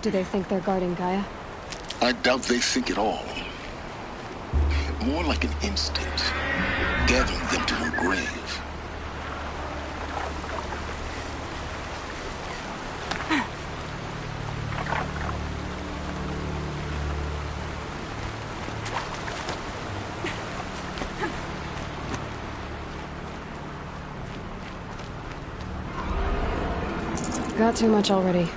Do they think they're guarding Gaia? I doubt they think at all. More like an instinct, gathering them to her grave. Got too much already.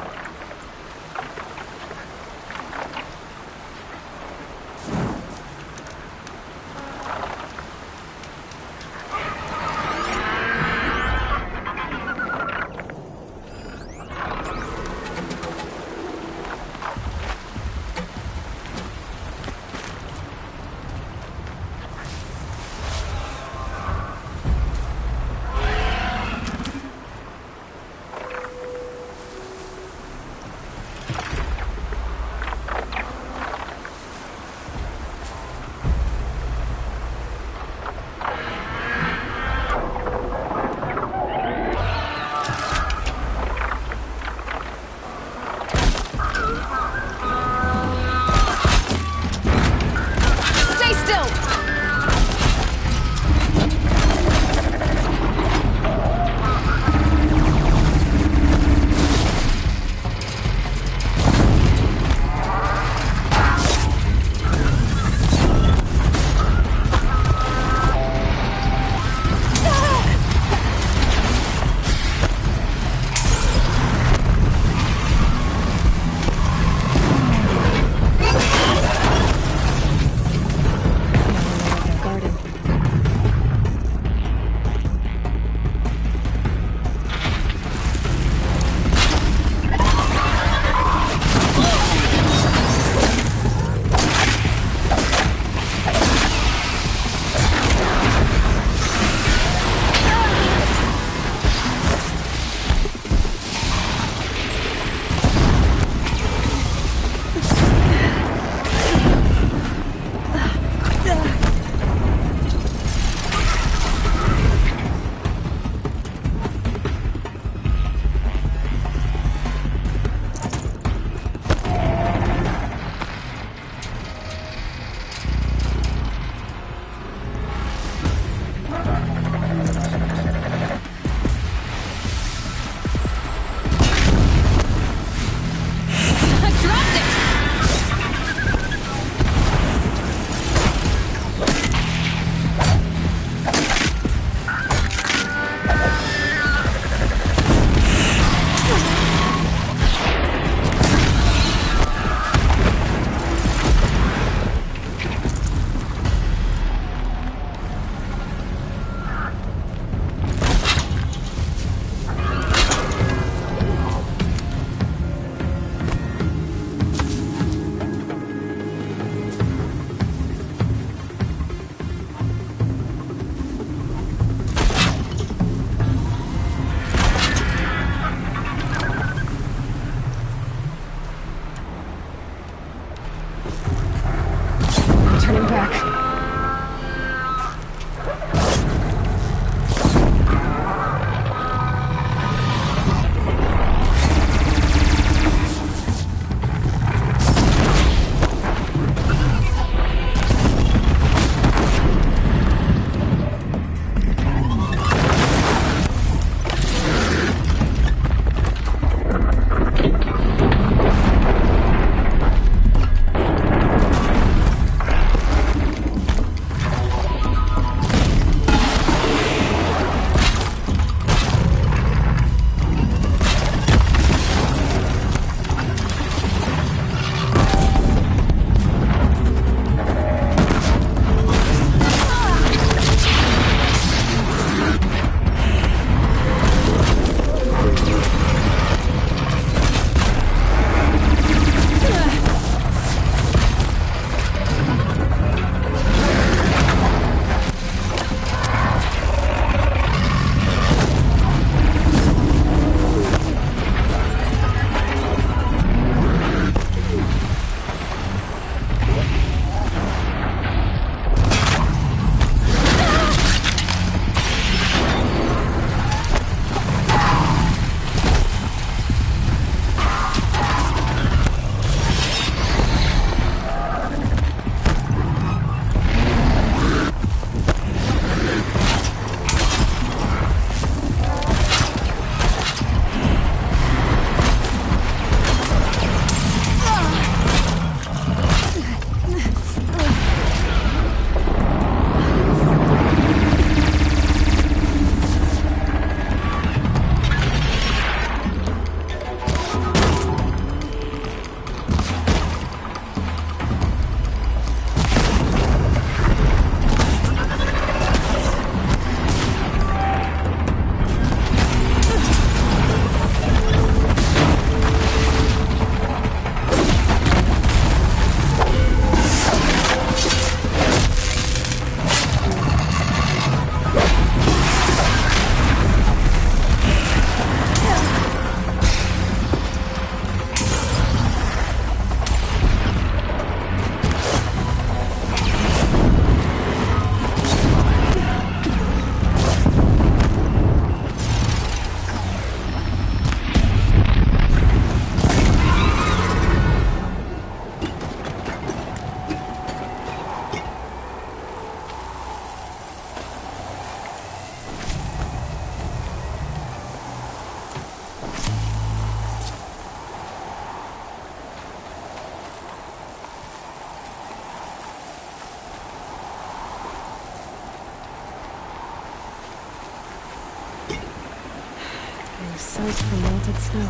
They soaked from melted snow.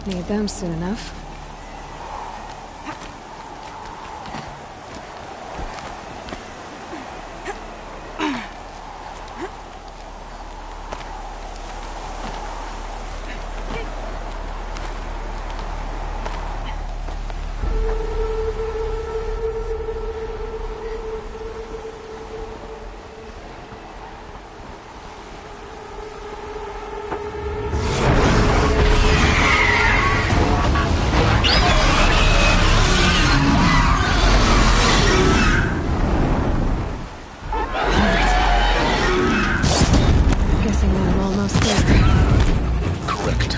Need them soon enough. Correct.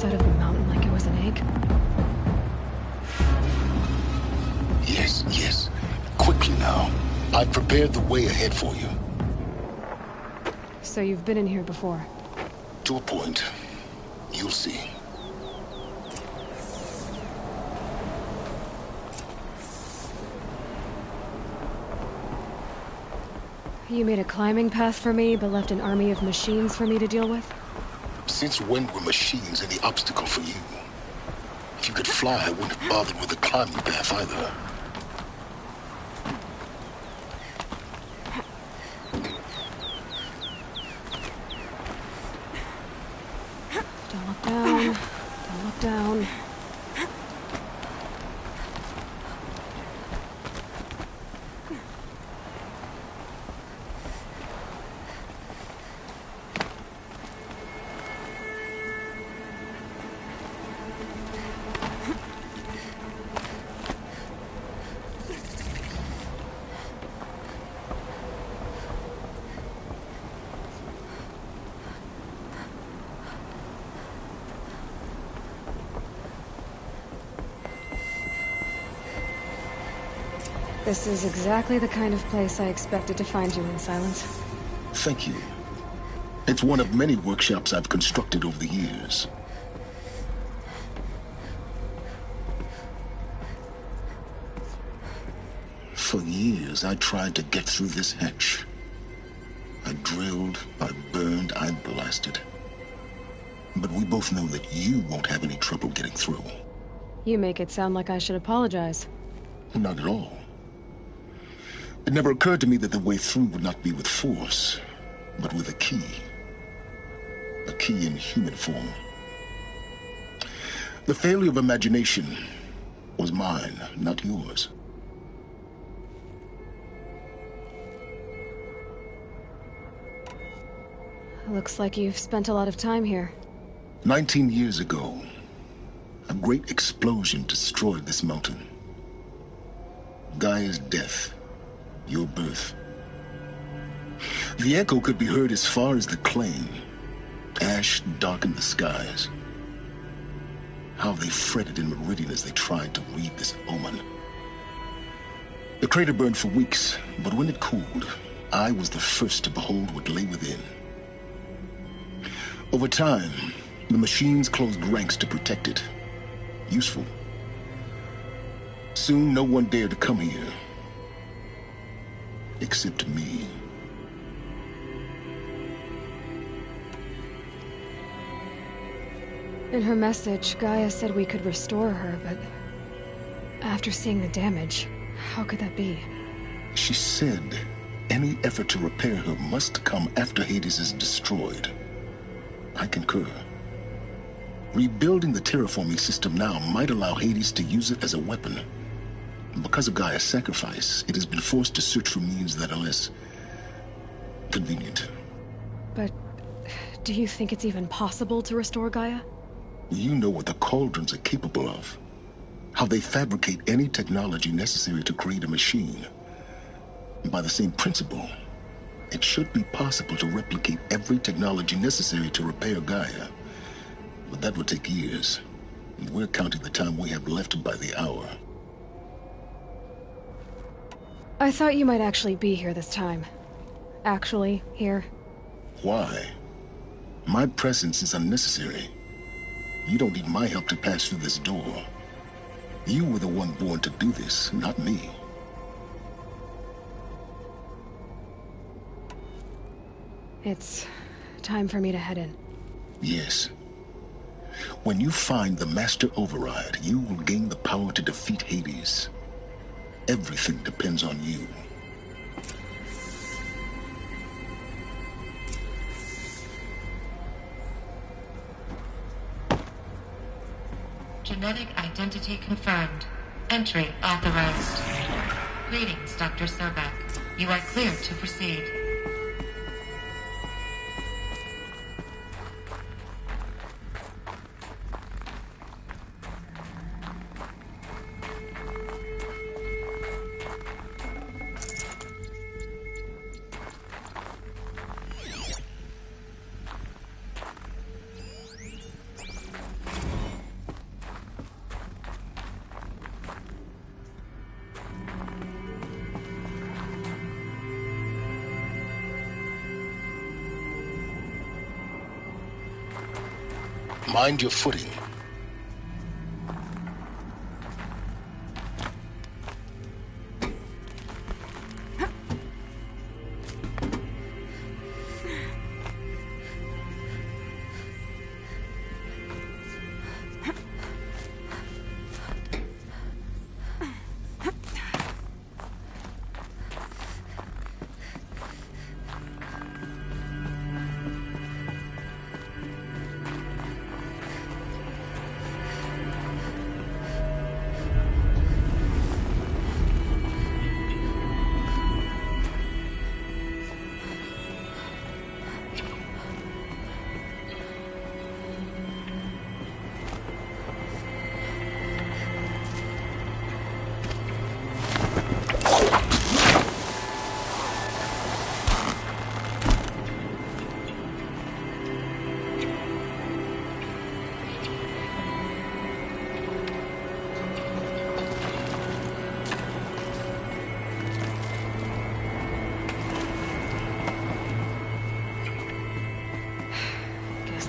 side of the mountain like it was an egg? Yes, yes. Quickly now. I've prepared the way ahead for you. So you've been in here before? To a point. You'll see. You made a climbing path for me, but left an army of machines for me to deal with? Since when were machines any obstacle for you? If you could fly, I wouldn't have bothered with the climbing path either. Don't look down. Don't look down. This is exactly the kind of place I expected to find you in, Silence. Thank you. It's one of many workshops I've constructed over the years. For years, I tried to get through this hatch. I drilled, I burned, I blasted. But we both know that you won't have any trouble getting through. You make it sound like I should apologize. Not at all. It never occurred to me that the way through would not be with force, but with a key. A key in human form. The failure of imagination was mine, not yours. Looks like you've spent a lot of time here. 19 years ago, a great explosion destroyed this mountain. Gaia's death. Your birth. The echo could be heard as far as the claim. Ash darkened the skies. How they fretted in Meridian as they tried to read this omen. The crater burned for weeks, but when it cooled, I was the first to behold what lay within. Over time, the machines closed ranks to protect it. Useful. Soon, no one dared to come here. Except me. In her message, Gaia said we could restore her, but after seeing the damage, how could that be? She said any effort to repair her must come after Hades is destroyed. I concur. Rebuilding the terraforming system now might allow Hades to use it as a weapon. Because of Gaia's sacrifice, it has been forced to search for means that are less convenient. But do you think it's even possible to restore Gaia? You know what the Cauldrons are capable of. How they fabricate any technology necessary to create a machine. And by the same principle, it should be possible to replicate every technology necessary to repair Gaia. But that would take years. And we're counting the time we have left by the hour. I thought you might actually be here this time. Actually, here. Why? My presence is unnecessary. You don't need my help to pass through this door. You were the one born to do this, not me. It's time for me to head in. Yes. When you find the Master Override, you will gain the power to defeat Hades. Everything depends on you. Genetic identity confirmed. Entry authorized. Greetings, Dr. Sobek. You are cleared to proceed. Mind your footing.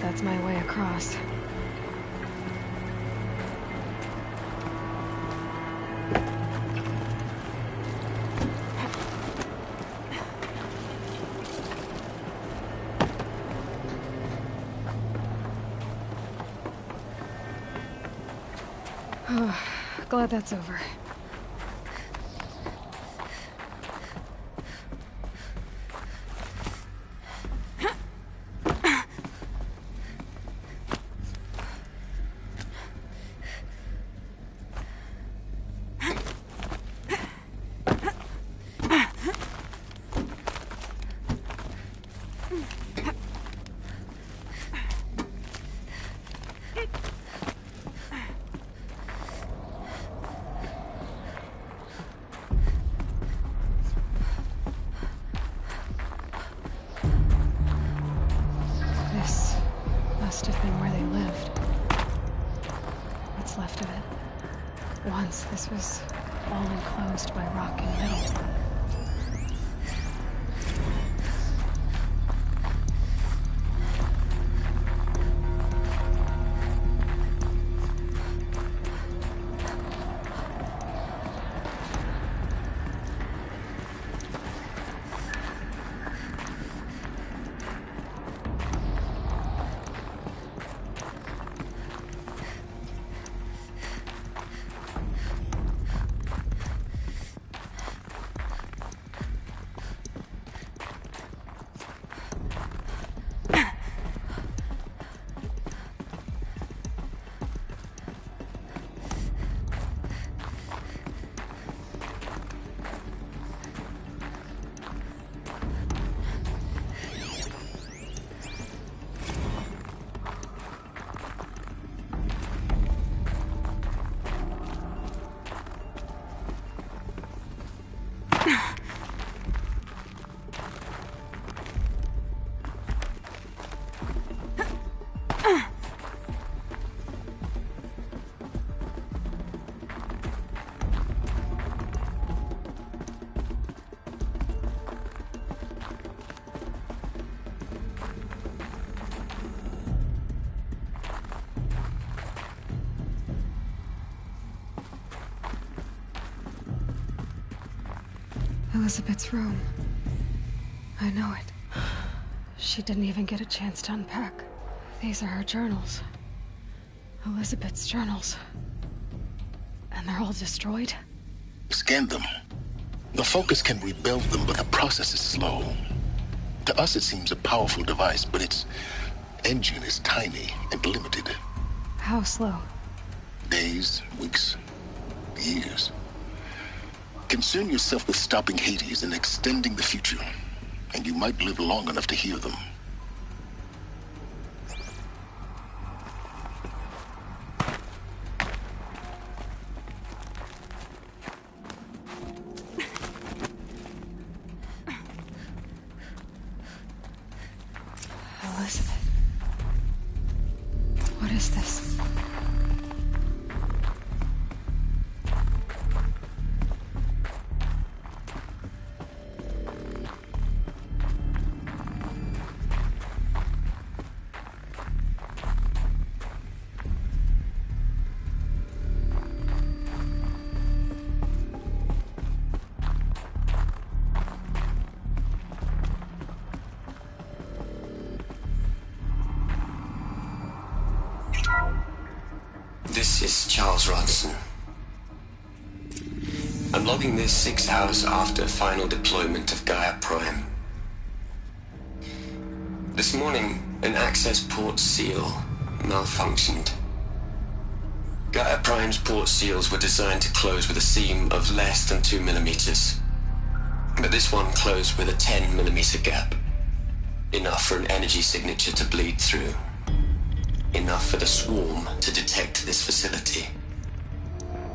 That's my way across. Oh, glad that's over. This must have been where they lived. What's left of it. Once this was all enclosed by rock and metal. Elizabeth's room. I know it. She didn't even get a chance to unpack. These are her journals. Elizabeth's journals. And they're all destroyed? Scan them. The Focus can rebuild them, but the process is slow. To us, it seems a powerful device, but its engine is tiny and limited. How slow? Days, weeks, years. Concern yourself with stopping Hades and extending the future, and you might live long enough to hear them. Elizabeth. What is this? This is Charles Ronson. I'm logging this 6 hours after final deployment of Gaia Prime. This morning, an access port seal malfunctioned. Gaia Prime's port seals were designed to close with a seam of less than 2 millimeters. But this one closed with a 10 millimeter gap. Enough for an energy signature to bleed through. Enough for the swarm to detect this facility.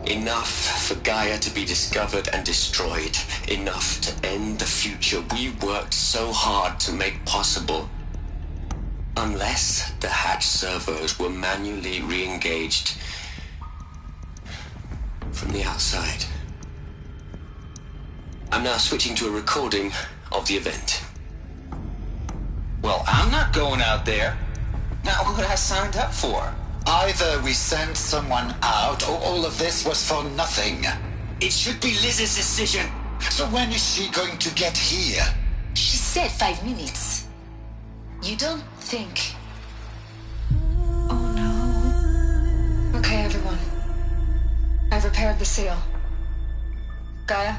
Enough for Gaia to be discovered and destroyed. Enough to end the future we worked so hard to make possible. Unless the hatch servos were manually re-engaged from the outside. I'm now switching to a recording of the event. Well, I'm not going out there. Not what I signed up for. Either we sent someone out, or all of this was for nothing. It should be Liz's decision. So when is she going to get here? She said 5 minutes. You don't think... Oh no. Okay, everyone. I've repaired the seal. Gaia?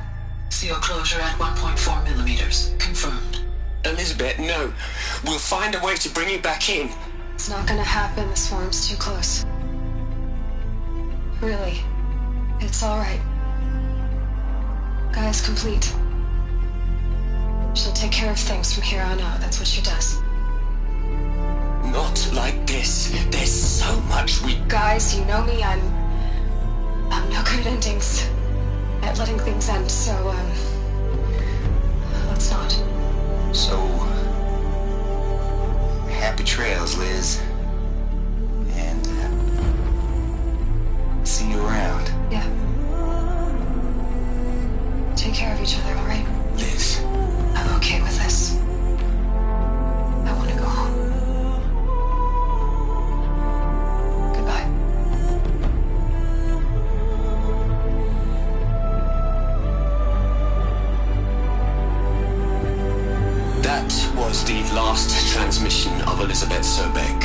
Seal closure at 1.4 millimeters. Confirmed. Elizabeth, no. We'll find a way to bring you back in. It's not gonna happen. The swarm's too close. Really. It's alright. Gaia's complete. She'll take care of things from here on out. That's what she does. Not like this. There's so much we... Guys, you know me. I'm no good at endings. At letting things end, so, let's not. So... happy trails, Liz. And, see you around. Yeah. Take care of each other, alright? Liz. I'm okay with this. I want to go home. Goodbye. That was the last transmission of Elizabeth Sobek.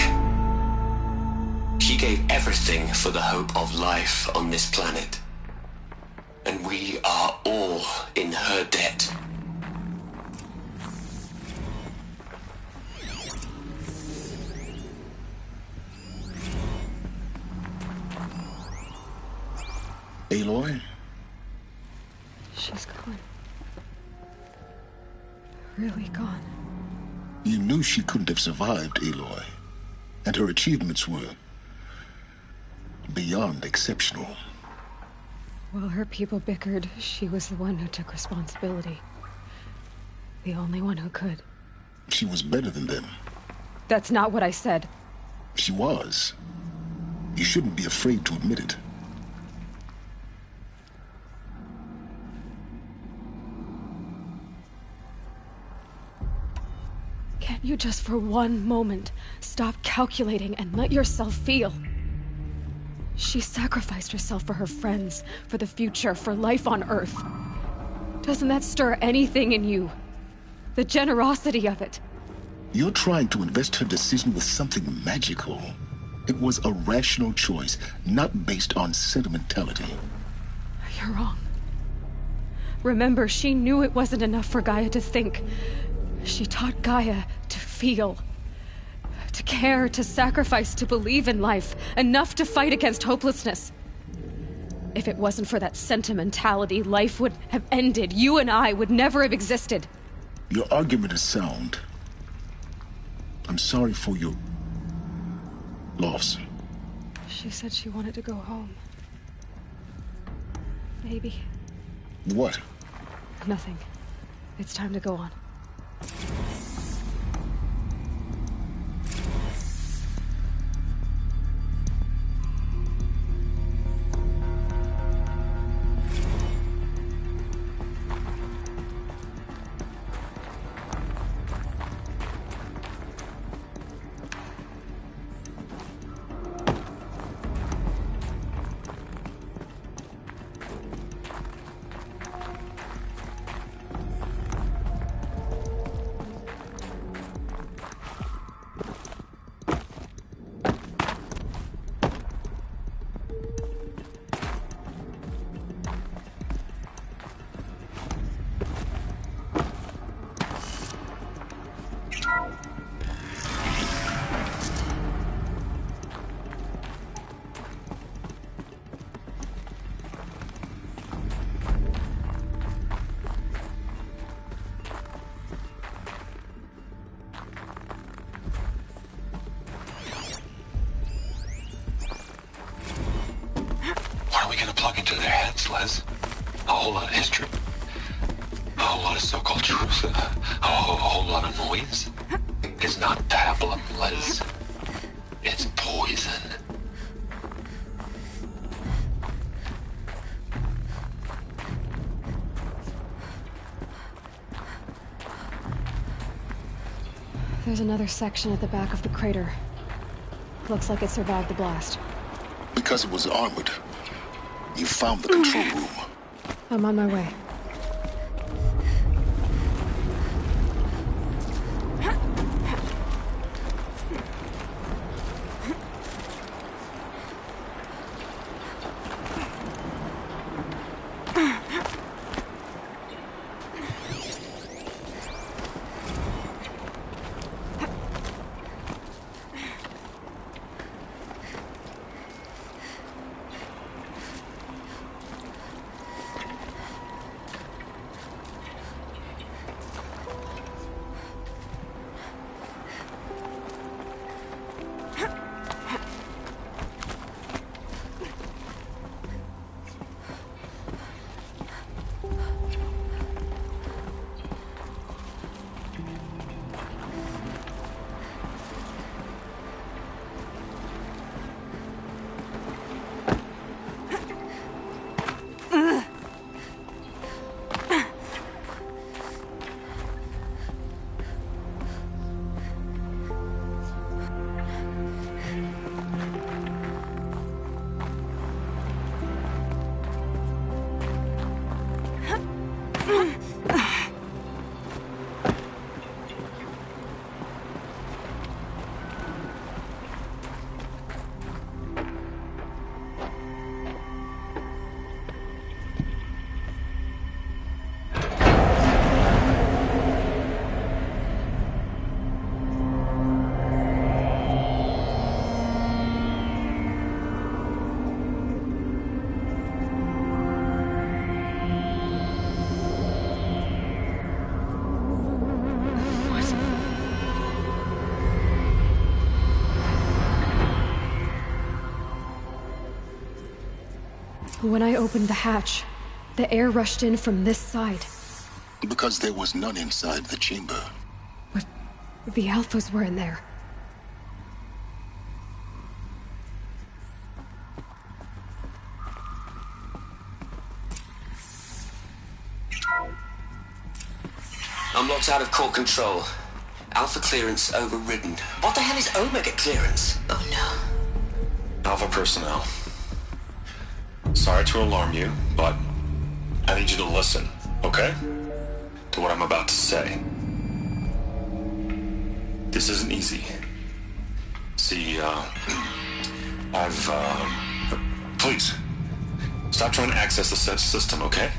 She gave everything for the hope of life on this planet. And we are all in her debt. Aloy? She's gone. Really gone. You knew she couldn't have survived, Aloy. And her achievements were beyond exceptional. While her people bickered, she was the one who took responsibility. The only one who could. She was better than them. That's not what I said. She was. You shouldn't be afraid to admit it. Can't you just for one moment stop calculating and let yourself feel? She sacrificed herself for her friends, for the future, for life on Earth. Doesn't that stir anything in you? The generosity of it. You're trying to invest her decision with something magical. It was a rational choice, not based on sentimentality. You're wrong. Remember, she knew it wasn't enough for Gaia to think. She taught Gaia to feel. To care, to sacrifice, to believe in life. Enough to fight against hopelessness. If it wasn't for that sentimentality, life would have ended. You and I would never have existed. Your argument is sound. I'm sorry for your loss. She said she wanted to go home. Maybe. What? Nothing. It's time to go on. A whole lot of history. A whole lot of so-called truth. A whole lot of noise. It's not tablet, Les. It's poison. There's another section at the back of the crater. Looks like it survived the blast. Because it was armored. You found the control room. I'm on my way. When I opened the hatch, the air rushed in from this side. Because there was none inside the chamber. But the Alphas were in there. I'm locked out of core control. Alpha clearance overridden. What the hell is Omega clearance? Oh no. Alpha personnel. Sorry to alarm you, but I need you to listen, okay? To what I'm about to say. This isn't easy. See, please, stop trying to access the set system, okay?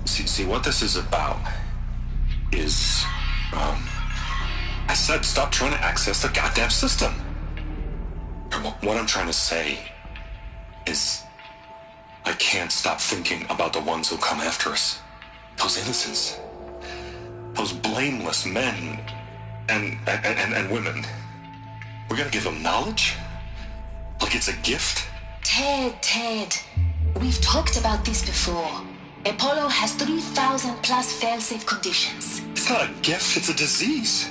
See, what this is about is, I said stop trying to access the goddamn system. What I'm trying to say is, I can't stop thinking about the ones who come after us. Those innocents. Those blameless men and women. We're gonna give them knowledge? Like it's a gift? Ted. We've talked about this before. Apollo has 3,000 plus fail-safe conditions. It's not a gift, it's a disease.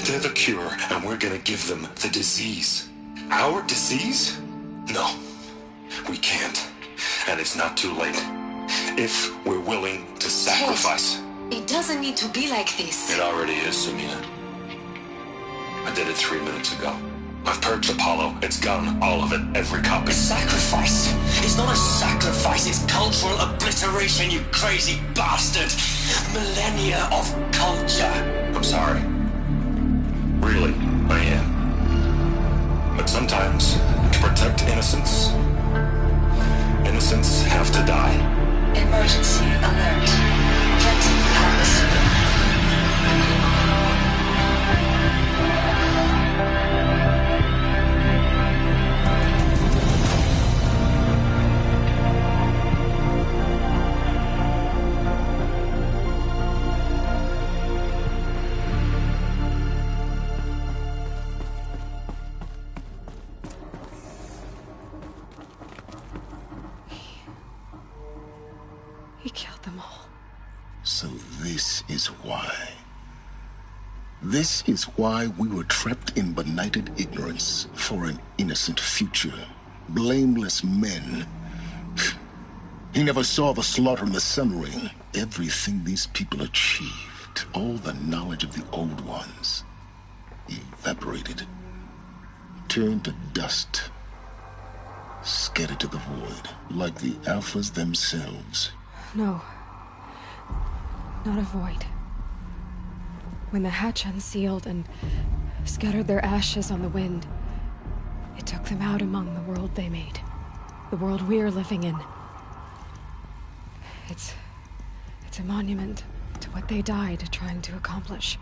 They're the cure, and we're gonna give them the disease. Our disease? No, we can't. And it's not too late. If we're willing to sacrifice. Ted, it doesn't need to be like this. It already is, Samina. I did it 3 minutes ago. I've purged Apollo. It's gone. All of it. Every copy. Sacrifice? It's not a sacrifice. It's cultural obliteration, you crazy bastard. Millennia of culture. I'm sorry. Really, I am. But sometimes, to protect innocence, Emergency alert. Metam atmosphere. He killed them all. So this is why. This is why we were trapped in benighted ignorance for an innocent future. Blameless men. He never saw the slaughter in the Sun Ring. Everything these people achieved, all the knowledge of the old ones, evaporated, turned to dust, scattered to the void, like the Alphas themselves. No. Not a void. When the hatch unsealed and scattered their ashes on the wind, it took them out among the world they made. The world we're living in. It's a monument to what they died trying to accomplish.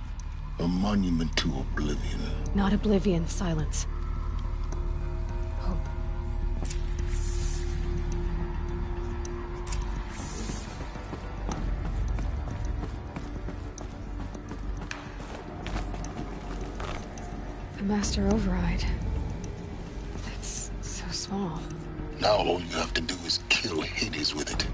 A monument to oblivion. Not oblivion, silence. Hope. The master override. It's so small. Now all you have to do is kill Hades with it.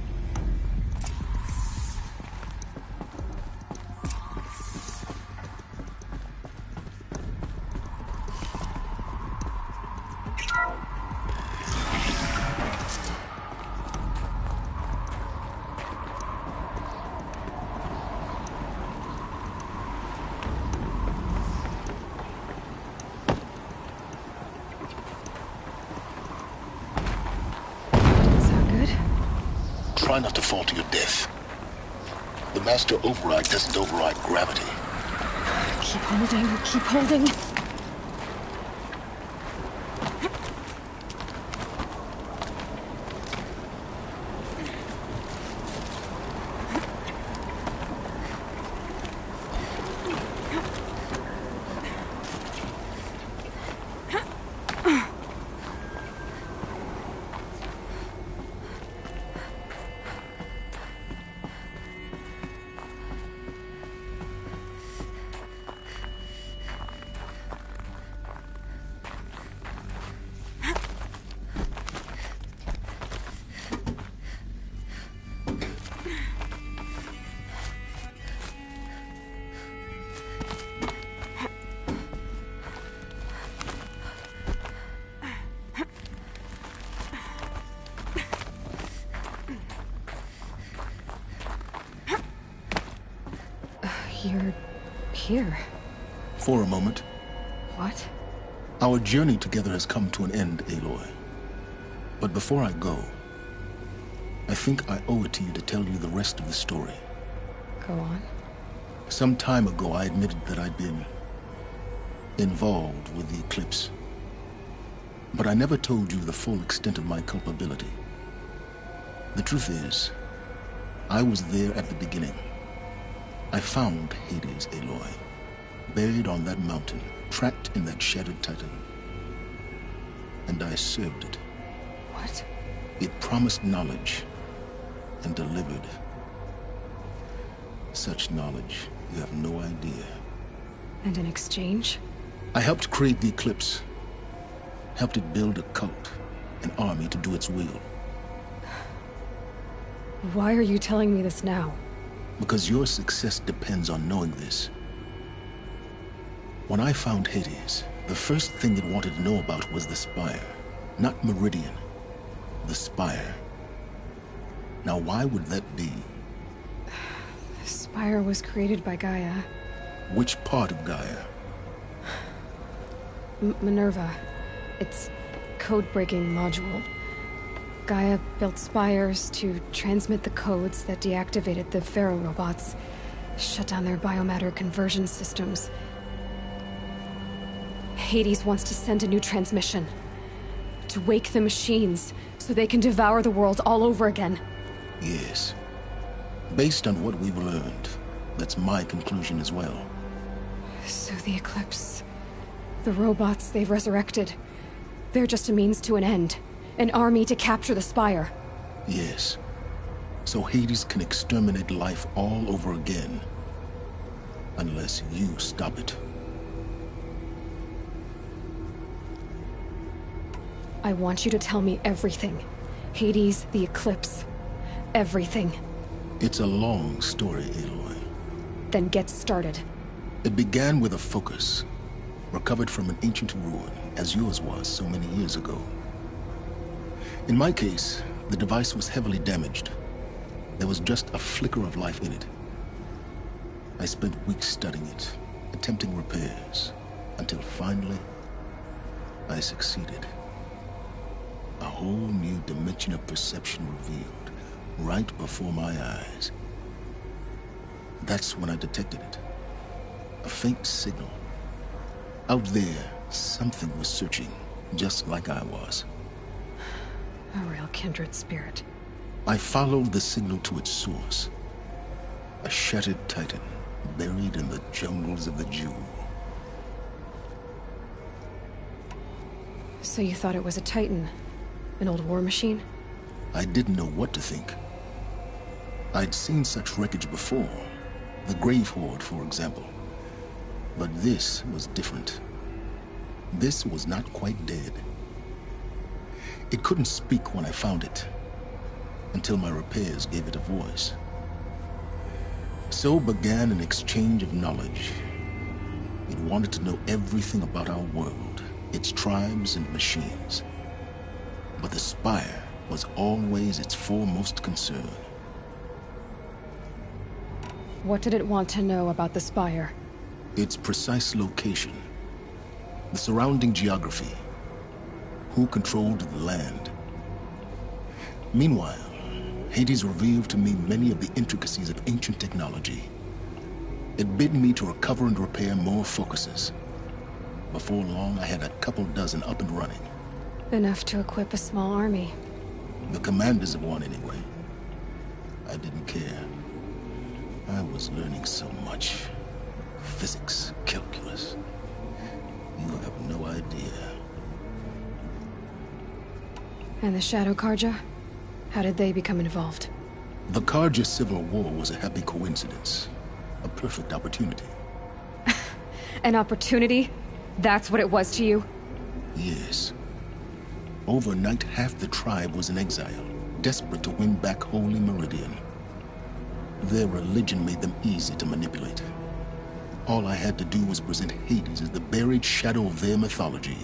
Try not to fall to your death. The master override doesn't override gravity. Keep holding, keep holding. You're here. For a moment. What? Our journey together has come to an end, Aloy. But before I go, I think I owe it to you to tell you the rest of the story. Go on. Some time ago, I admitted that I'd been involved with the eclipse. But I never told you the full extent of my culpability. The truth is, I was there at the beginning. I found Hades, Aloy, buried on that mountain, trapped in that shattered titan. And I served it. What? It promised knowledge and delivered. Such knowledge, you have no idea. And in exchange? I helped create the eclipse. Helped it build a cult, an army to do its will. Why are you telling me this now? Because your success depends on knowing this. When I found Hades, the first thing it wanted to know about was the Spire. Not Meridian. The Spire. Now, why would that be? The Spire was created by Gaia. Which part of Gaia? Minerva. It's code-breaking module. Gaia built spires to transmit the codes that deactivated the Pharaoh robots, shut down their biomatter conversion systems. Hades wants to send a new transmission. To wake the machines, so they can devour the world all over again. Yes. Based on what we've learned, that's my conclusion as well. So the Eclipse... the robots they've resurrected... they're just a means to an end. An army to capture the Spire. Yes. So Hades can exterminate life all over again. Unless you stop it. I want you to tell me everything. Hades, the Eclipse... everything. It's a long story, Aloy. Then get started. It began with a focus, recovered from an ancient ruin, as yours was so many years ago. In my case, the device was heavily damaged. There was just a flicker of life in it. I spent weeks studying it, attempting repairs, until finally, I succeeded. A whole new dimension of perception revealed, right before my eyes. That's when I detected it. A faint signal. Out there, something was searching, just like I was. A real kindred spirit. I followed the signal to its source. A shattered titan, buried in the jungles of the Jewel. So you thought it was a titan? An old war machine? I didn't know what to think. I'd seen such wreckage before. The Grave Horde, for example. But this was different. This was not quite dead. It couldn't speak when I found it, until my repairs gave it a voice. So began an exchange of knowledge. It wanted to know everything about our world, its tribes and machines. But the Spire was always its foremost concern. What did it want to know about the Spire? Its precise location, the surrounding geography, who controlled the land. Meanwhile, Hades revealed to me many of the intricacies of ancient technology. It bid me to recover and repair more focuses. Before long, I had a couple dozen up and running. Enough to equip a small army. The commanders of one, anyway. I didn't care. I was learning so much. Physics, calculus. You have no idea. And the Shadow Karja? How did they become involved? The Karja Civil War was a happy coincidence. A perfect opportunity. An opportunity? That's what it was to you? Yes. Overnight, half the tribe was in exile, desperate to win back Holy Meridian. Their religion made them easy to manipulate. All I had to do was present Hades as the buried shadow of their mythology.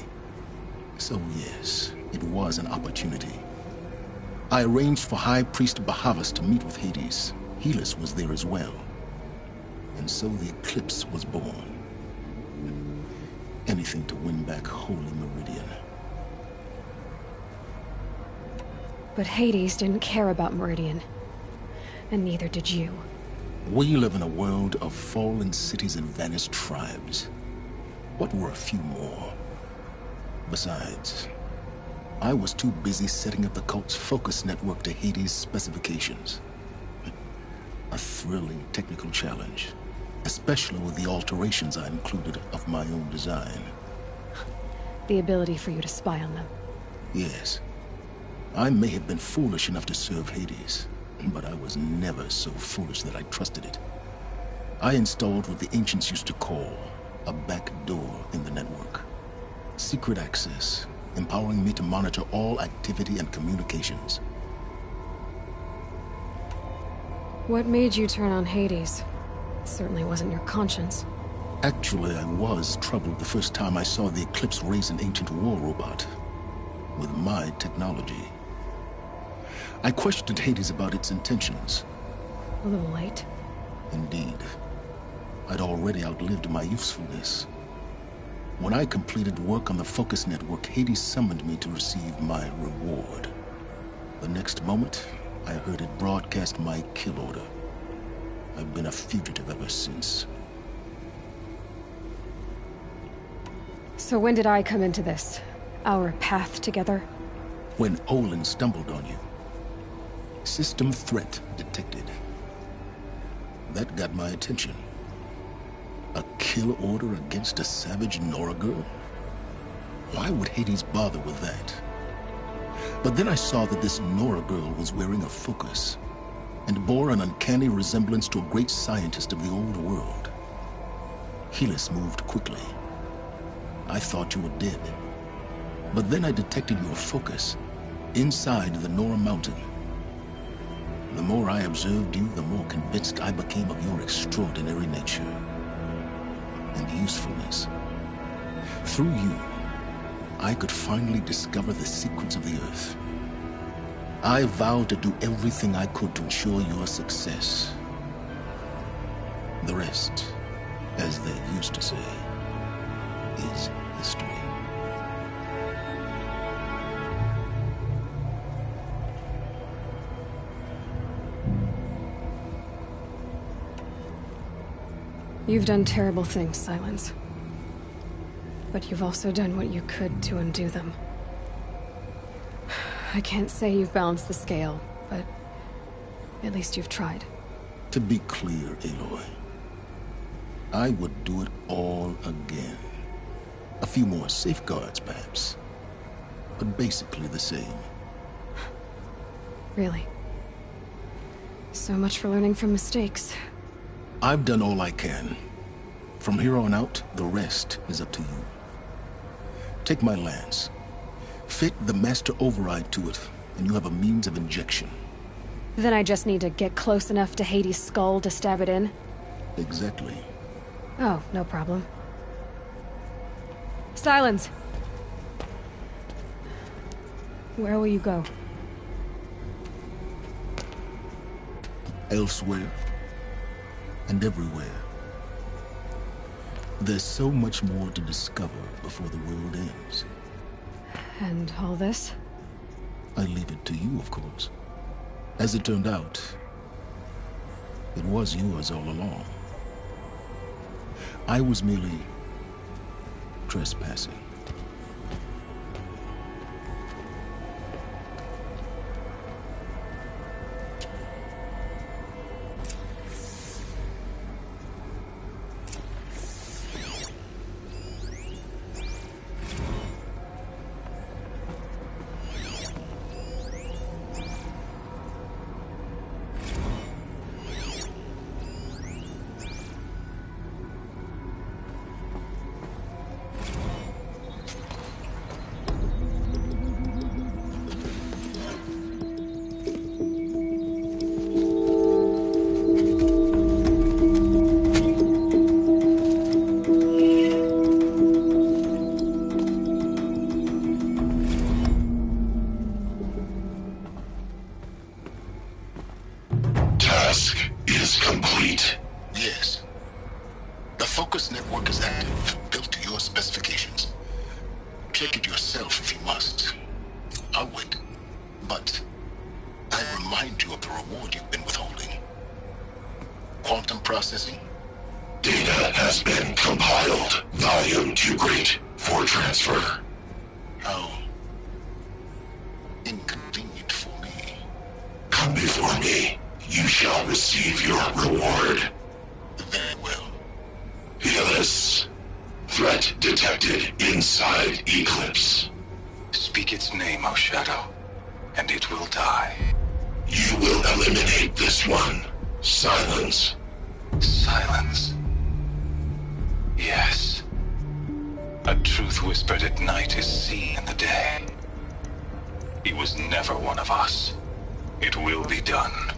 So yes, it was an opportunity. I arranged for High Priest Bahavas to meet with Hades. Helis was there as well. And so the Eclipse was born. Anything to win back Holy Meridian. But Hades didn't care about Meridian. And neither did you. We live in a world of fallen cities and vanished tribes. What were a few more? Besides, I was too busy setting up the cult's focus network to Hades' specifications. A thrilling technical challenge, especially with the alterations I included of my own design. The ability for you to spy on them. Yes. I may have been foolish enough to serve Hades, but I was never so foolish that I trusted it. I installed what the ancients used to call a back door in the network. Secret access, empowering me to monitor all activity and communications. What made you turn on Hades? It certainly wasn't your conscience. Actually, I was troubled the first time I saw the Eclipse raise an ancient war robot. With my technology. I questioned Hades about its intentions. A little late. Indeed. I'd already outlived my usefulness. When I completed work on the Focus Network, Hades summoned me to receive my reward. The next moment, I heard it broadcast my kill order. I've been a fugitive ever since. So when did I come into this? Our path together? When Olin stumbled on you. System threat detected. That got my attention. A kill order against a savage Nora girl? Why would Hades bother with that? But then I saw that this Nora girl was wearing a focus and bore an uncanny resemblance to a great scientist of the old world. Helis moved quickly. I thought you were dead. But then I detected your focus inside the Nora mountain. The more I observed you, the more convinced I became of your extraordinary nature and usefulness. Through you, I could finally discover the secrets of the Earth. I vowed to do everything I could to ensure your success. The rest, as they used to say, is history. You've done terrible things, Silence. But you've also done what you could to undo them. I can't say you've balanced the scale, but at least you've tried. To be clear, Aloy, I would do it all again. A few more safeguards, perhaps, but basically the same. Really? So much for learning from mistakes. I've done all I can. From here on out, the rest is up to you. Take my lance. Fit the master override to it, and you have a means of injection. Then I just need to get close enough to Hades' skull to stab it in? Exactly. Oh, no problem. Silence! Where will you go? Elsewhere. And everywhere. There's so much more to discover before the world ends. And all this? I leave it to you, of course. As it turned out, it was yours all along. I was merely trespassing. He was never one of us. It will be done.